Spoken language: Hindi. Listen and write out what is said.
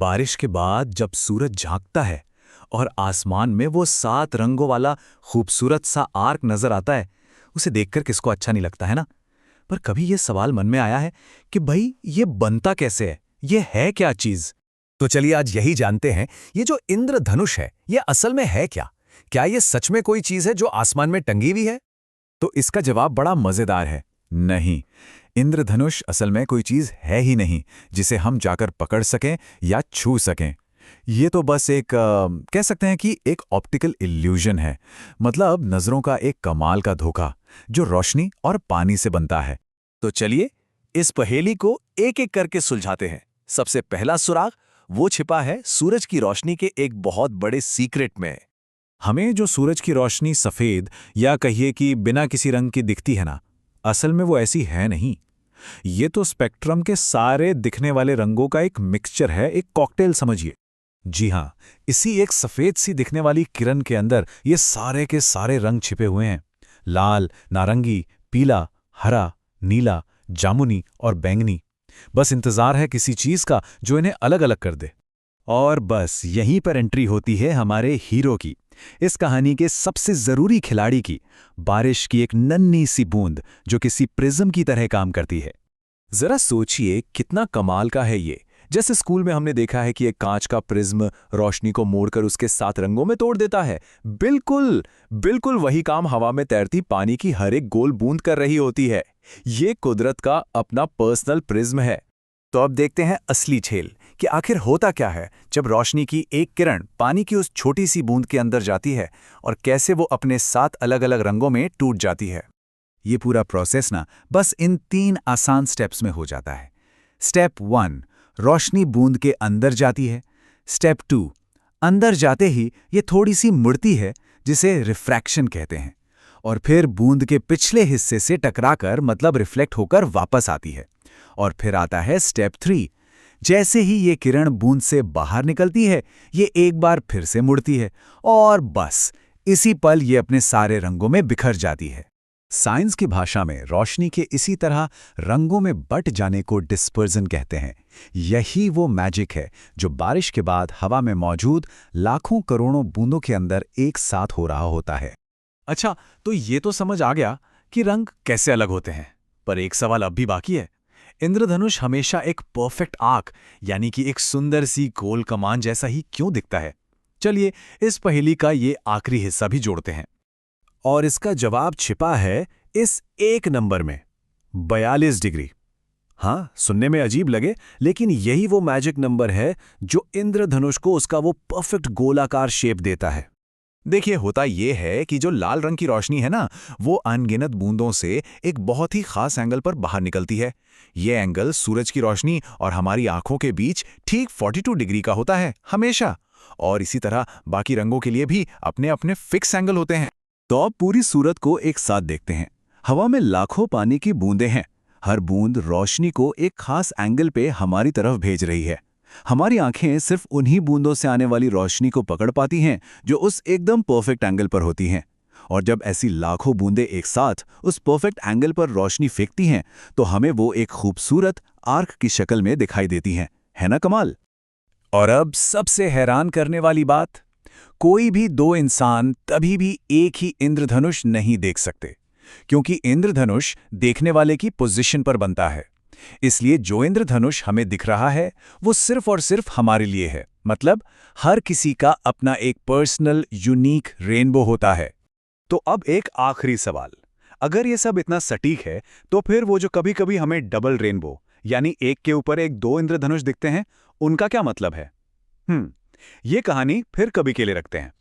बारिश के बाद जब सूरज झांकता है और आसमान में वो 7 रंगों वाला खूबसूरत सा आर्क नजर आता है, उसे देखकर किसको अच्छा नहीं लगता है ना। पर कभी ये सवाल मन में आया है कि भाई ये बनता कैसे है, ये है क्या चीज। तो चलिए आज यही जानते हैं, ये जो इंद्रधनुष है ये असल में है क्या? क्या ये सच में कोई चीज है जो आसमान में टंगी हुई है? तो इसका जवाब बड़ा मजेदार है। नहीं, इंद्रधनुष असल में कोई चीज है ही नहीं जिसे हम जाकर पकड़ सकें या छू सकें। ये तो बस एक कह सकते हैं कि एक ऑप्टिकल इल्यूजन है, मतलब नजरों का एक कमाल का धोखा जो रोशनी और पानी से बनता है। तो चलिए इस पहेली को एक एक करके सुलझाते हैं। सबसे पहला सुराग वो छिपा है सूरज की रोशनी के एक बहुत बड़े सीक्रेट में। हमें जो सूरज की रोशनी सफ़ेद या कहिए कि बिना किसी रंग की दिखती है ना, असल में वो ऐसी है नहीं। ये तो स्पेक्ट्रम के सारे दिखने वाले रंगों का एक मिक्सचर है, एक कॉकटेल समझिए। जी हाँ, इसी एक सफ़ेद सी दिखने वाली किरण के अंदर ये सारे के सारे रंग छिपे हुए हैं। लाल, नारंगी, पीला, हरा, नीला, जामुनी और बैंगनी। बस इंतज़ार है किसी चीज़ का जो इन्हें अलग अलग कर दे। और बस यहीं पर एंट्री होती है हमारे हीरो की, इस कहानी के सबसे जरूरी खिलाड़ी की, बारिश की एक नन्ही सी बूंद जो किसी प्रिज्म की तरह काम करती है। जरा सोचिए कितना कमाल का है ये। जैसे स्कूल में हमने देखा है कि एक कांच का प्रिज्म रोशनी को मोड़कर उसके 7 रंगों में तोड़ देता है। बिल्कुल बिल्कुल वही काम हवा में तैरती पानी की हर एक गोल बूंद कर रही होती है। ये कुदरत का अपना पर्सनल प्रिज्म है। तो अब देखते हैं असली खेल कि आखिर होता क्या है जब रोशनी की एक किरण पानी की उस छोटी सी बूंद के अंदर जाती है और कैसे वो अपने 7 अलग अलग रंगों में टूट जाती है। ये पूरा प्रोसेस ना बस इन 3 आसान स्टेप्स में हो जाता है। स्टेप 1, रोशनी बूंद के अंदर जाती है। स्टेप 2, अंदर जाते ही ये थोड़ी सी मुड़ती है जिसे रिफ्रैक्शन कहते हैं, और फिर बूंद के पिछले हिस्से से टकराकर मतलब रिफ्लेक्ट होकर वापस आती है। और फिर आता है स्टेप 3, जैसे ही ये किरण बूंद से बाहर निकलती है ये एक बार फिर से मुड़ती है और बस इसी पल ये अपने सारे रंगों में बिखर जाती है। साइंस की भाषा में रोशनी के इसी तरह रंगों में बट जाने को डिस्पर्जन कहते हैं। यही वो मैजिक है जो बारिश के बाद हवा में मौजूद लाखों करोड़ों बूंदों के अंदर एक साथ हो रहा होता है। अच्छा, तो ये तो समझ आ गया कि रंग कैसे अलग होते हैं, पर एक सवाल अब भी बाकी है। इंद्रधनुष हमेशा एक परफेक्ट आर्क यानी कि एक सुंदर सी गोल कमान जैसा ही क्यों दिखता है? चलिए इस पहेली का ये आखिरी हिस्सा भी जोड़ते हैं। और इसका जवाब छिपा है इस एक नंबर में, 42 डिग्री। हाँ, सुनने में अजीब लगे, लेकिन यही वो मैजिक नंबर है जो इंद्रधनुष को उसका वो परफेक्ट गोलाकार शेप देता है। देखिए, होता ये है कि जो लाल रंग की रोशनी है ना, वो अनगिनत बूंदों से एक बहुत ही खास एंगल पर बाहर निकलती है। ये एंगल सूरज की रोशनी और हमारी आंखों के बीच ठीक 42 डिग्री का होता है हमेशा। और इसी तरह बाकी रंगों के लिए भी अपने अपने फिक्स एंगल होते हैं। तो अब पूरी सूरत को एक साथ देखते हैं। हवा में लाखों पानी की बूंदें हैं। हर बूंद रोशनी को एक खास एंगल पे हमारी तरफ भेज रही है। हमारी आंखें सिर्फ उन्हीं बूंदों से आने वाली रोशनी को पकड़ पाती हैं जो उस एकदम परफेक्ट एंगल पर होती हैं। और जब ऐसी लाखों बूंदें एक साथ उस परफेक्ट एंगल पर रोशनी फेंकती हैं तो हमें वो एक खूबसूरत आर्क की शक्ल में दिखाई देती हैं। है ना कमाल? और अब सबसे हैरान करने वाली बात, कोई भी 2 इंसान तभी भी एक ही इंद्रधनुष नहीं देख सकते, क्योंकि इंद्रधनुष देखने वाले की पोजीशन पर बनता है। इसलिए जो इंद्रधनुष हमें दिख रहा है वो सिर्फ और सिर्फ हमारे लिए है। मतलब हर किसी का अपना एक पर्सनल यूनिक रेनबो होता है। तो अब एक आखिरी सवाल, अगर ये सब इतना सटीक है तो फिर वो जो कभी कभी हमें डबल रेनबो यानी एक के ऊपर एक 2 इंद्रधनुष दिखते हैं, उनका क्या मतलब है? ये कहानी फिर कभी के लिए रखते हैं।